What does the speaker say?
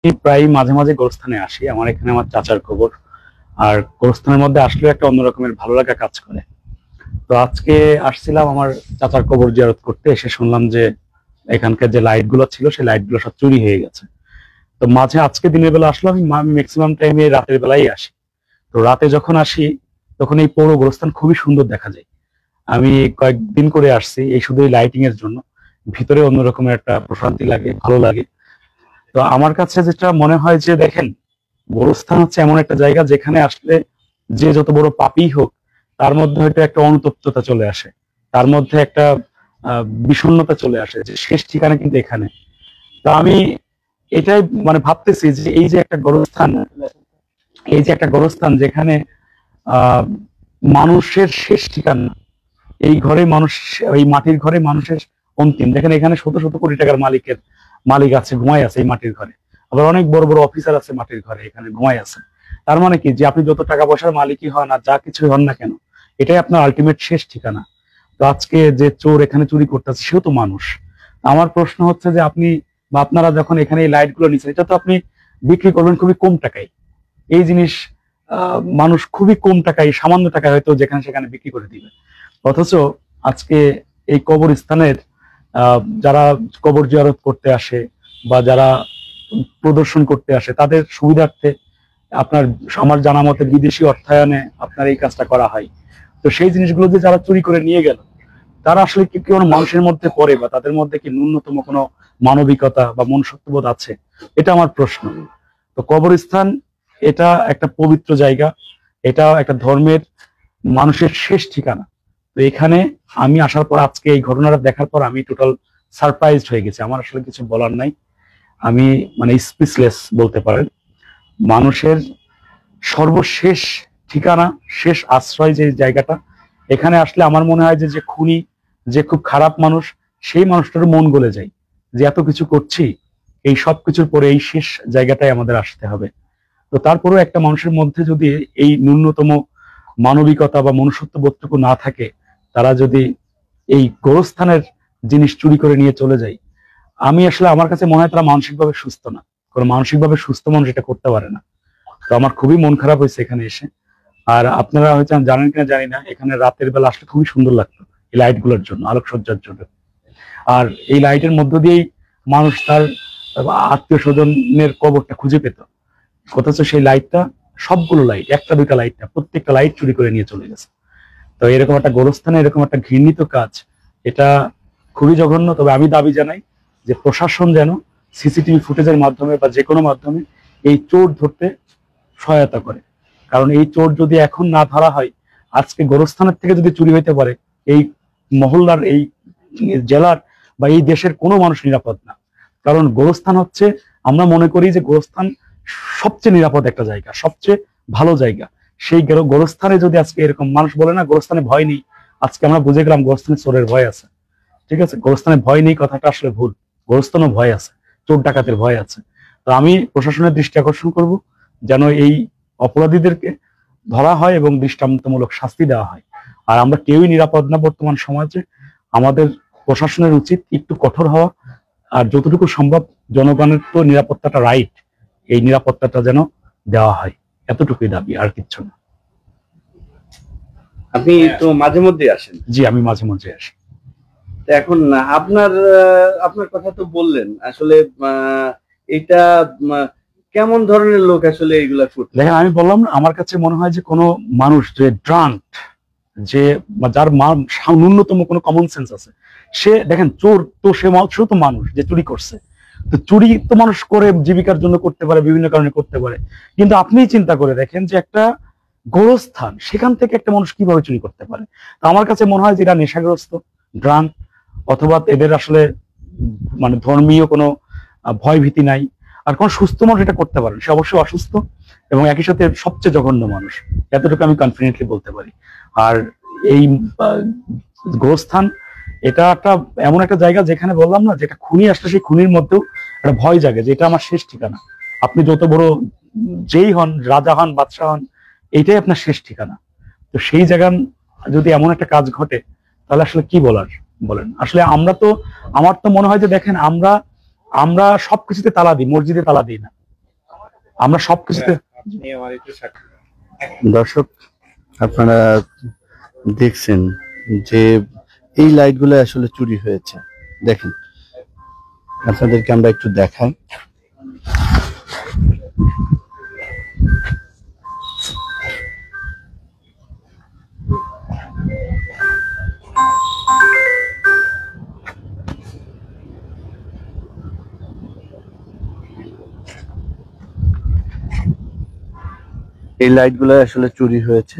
আমি প্রায় মাঝে মাঝে গোরস্থানে আসি। আমার এখানে আমার চাচার কবর। আর গোরস্থানের মধ্যে আসলেও একটা অন্য রকমের ভালো লাগা কাজ করে। তো আজকে আসছিলাম আমার চাচার কবর জিয়ারত করতে। এসে শুনলাম যে এখানকার যে লাইট গুলো ছিল সেই লাইট গুলো সব চুরি হয়ে গেছে। তো মাঝে আজকে দিনের বেলা আসলাম, আমি ম্যাক্সিমাম টাইমে রাতের বেলাই আসি। তো রাতে যখন আসি তখন এই পৌর গোরস্থান খুবই সুন্দর দেখা যায়। আমি কয়েকদিন করে আসছি এই শুধু এই লাইটিং এর জন্য। ভিতরে অন্য রকমের একটা প্রশান্তি লাগে, ভালো লাগে। তো আমার কাছে যেটা মনে হয় যে দেখেন, গোরস্থান হচ্ছে এমন একটা জায়গা যেখানে আসলে যে যত বড় পাপী হোক তার মধ্যে হয়তো একটা অনুতপ্ততা চলে আসে, তার মধ্যে একটা বিষণ্ণতা চলে আসে যে শেষ ঠিকানা কিন্তু এখানে। তো আমি এটাই ভাবতেছি যে এই যে একটা গোরস্থান যেখানে আহ মানুষের শেষ ঠিকানা, এই ঘরে মানুষ, এই মাটির ঘরে মানুষের অন্তিম। দেখেন এখানে শত শত কোটি টাকার মালিক আছে, ঘুমাই আছে এই মাটির ঘরে। আবার অনেক বড় বড় অফিসার আছে মাটির ঘরে, এখানে ঘুমাই আছে। তার মানে কি, যে আপনি যত টাকা পয়সার মালিকই হন আর যা কিছু হন না কেন, এটাই আপনার আলটিমেট শেষ ঠিকানা। তো আজকে যে চোর এখানে চুরি করতেছে সেও তো মানুষ। আমার প্রশ্ন হচ্ছে যে আপনি বা আপনারা যখন এখানে এই লাইট গুলো নিচ্ছেন, এটা তো আপনি বিক্রি করবেন খুবই কম টাকায়। এই জিনিস মানুষ খুবই কম টাকায়, সামান্য টাকায় হয়তো যেখানে সেখানে বিক্রি করে দিবে। অথচ আজকে এই কবরস্থানের যারা কবর জিয়ারত করতে আসে বা যারা প্রদর্শন করতে আসে তাদের সুবিধার্থে আপনার, আমার জানা মতে বিদেশি অর্থায়নে আপনার এই কাজটা করা হয়। তো সেই জিনিসগুলো যে যারা চুরি করে নিয়ে গেল, তারা আসলে কি কোনো মানুষের মধ্যে পড়ে বা তাদের মধ্যে কি ন্যূনতম কোনো মানবিকতা বা মনুষ্যত্ববোধ আছে? এটা আমার প্রশ্ন। তো কবরস্থান এটা একটা পবিত্র জায়গা, এটা একটা ধর্মের মানুষের শেষ ঠিকানা। তো এখানে আমি আসার পর, আজকে এই ঘটনাটা দেখার পর আমি টোটাল সারপ্রাইজড হয়ে গেছি। আমার আসলে কিছু বলার নাই। আমি স্পিচলেস বলতে পারেন। মানুষের সর্বশেষ ঠিকানা, শেষ আশ্রয় যে জায়গাটা, এখানে আসলে আমার মনে হয় যে যে খুনি, যে খুব খারাপ মানুষ, সেই মানুষটার মন গলে যায় যে এত কিছু করছি, এই সব কিছুর পরে এই শেষ জায়গাটায় আমাদের আসতে হবে। তো তারপরেও একটা মানুষের মধ্যে যদি এই ন্যূনতম মানবিকতা বা মনুষ্যত্ব বোধটুকু না থাকে, তারা যদি এই গোরস্থানের জিনিস চুরি করে নিয়ে চলে যায়, আমি আসলে, আমার কাছে মনে হয় তারা মানসিকভাবে সুস্থ না। কারণ মানসিকভাবে সুস্থ মানুষ এটা করতে পারে না। তো আমার খুবই মন খারাপ হয়েছে এখানে এসে। আর আপনারা হয়তো জানেন কিনা জানি না, এখানে রাতের বেলা আসলে খুবই সুন্দর লাগতো এই লাইট গুলোর জন্য, আলোকসজ্জার জন্য। আর এই লাইটের মধ্য দিয়েই মানুষ তার আত্মীয় স্বজনের কবরটা খুঁজে পেত। অথচ সেই লাইটটা, সবগুলো লাইট, একটা দুইটা লাইট না, প্রত্যেকটা লাইট চুরি করে নিয়ে চলে গেছে। তো এরকম একটা গোরস্থানে এরকম একটা ঘৃণিত কাজ, এটা খুবই জঘন্য। তবে আমি দাবি জানাই যে প্রশাসন যেন সিসিটিভি ফুটেজের মাধ্যমে বা যে কোনো মাধ্যমে এই চোর ধরতে সহায়তা করে। কারণ এই চোর যদি এখন না ধরা হয়, আজকে গোরস্থানের থেকে যদি চুরি হইতে পারে, এই মহল্লার, এই জেলার বা এই দেশের কোনো মানুষ নিরাপদ না। কারণ গোরস্থান হচ্ছে, আমরা মনে করি যে গোরস্থান সবচেয়ে নিরাপদ একটা জায়গা, সবচেয়ে ভালো জায়গা। সেই গোরস্থানে যদি আজকে এরকম, মানুষ বলে না গোরস্থানে ভয় নেই, আজকে আমরা বুঝে গেলাম গোরস্থানে চোরের ভয় আছে। ঠিক আছে, গোরস্থানে ভয় নেই কথাটা আসলে ভুল। গোরস্থানও ভয় আছে, চোর ডাকাতের ভয় আছে। তো আমি প্রশাসনের দৃষ্টি আকর্ষণ করব যেন এই অপরাধীদেরকে ধরা হয় এবং দৃষ্টান্তমূলক শাস্তি দেওয়া হয়। আর আমরা কেউই নিরাপদ না বর্তমান সমাজে। আমাদের প্রশাসনের উচিত একটু কঠোর হওয়া, আর যতটুকু সম্ভব জনগণের তো নিরাপত্তাটা রাইট, এই নিরাপত্তাটা যেন দেওয়া হয়। এতটুকুই দাবি, আর কিচ্ছু না। আপনি তো মাঝে মধ্যে আসেন? জি, আমি মাঝে মাঝে আসি। এখন আপনার আপনার কথা তো বললেন, আসলে এটা কেমন ধরনের লোক আসলে এগুলা করছে? দেখেন, আমি বললাম না, আমার কাছে মনে হয় যে কোনো মানুষ যে ড্রাঙ্ক, যে যার ন্যূনতম কোনো কমন সেন্স আছে, সে, দেখেন চোর তো সেও তো মানুষ যে চুরি করছে। তো চুরি তো মানুষ করে জীবিকার জন্য করতে পারে, বিভিন্ন কারণে করতে পারে। কিন্তু আপনি চিন্তা করে দেখেন যে একটা গোরস্থান, সেখান থেকে একটা মানুষ কিভাবে চুরি করতে পারে? তো আমার কাছে মনে হয় যে এরা নেশাগ্রস্ত, ড্রাঙ্ক, অথবা এদের আসলে ধর্মীয় কোনো ভয় ভীতি নাই। আর কোন সুস্থ মানুষ এটা করতে পারে, সে অবশ্যই অসুস্থ এবং একই সাথে সবচেয়ে জঘন্য মানুষ, এতটুকু আমি কনফিডেন্টলি বলতে পারি। আর এই গোরস্থান, এটা একটা এমন একটা জায়গা যেখানে বললাম না, যেটা খুনি আসলে সেই খুনির মধ্যেও একটা ভয় জাগে যে এটা আমার শেষ ঠিকানা। আপনি যত বড় যেই হন, রাজা হন, বাদশাহ হন, এইটাই আপনার শেষ ঠিকানা। তো সেই জায়গা যদি এমন একটা কাজ ঘটে, তাহলে আসলে কি বলার বলেন? আসলে আমরা তো, আমার তো মনে হয় যে দেখেন, আমরা সবকিছুতে তালা দিই, মসজিদে তালা দিই না। আমরা সবকিছুতে দর্শক, আপনারা দেখছেন যে এই লাইটগুলো আসলে চুরি হয়েছে। দেখেন, আপনাদেরকে আমরা একটু দেখাই। এই লাইটগুলো আসলে চুরি হয়েছে।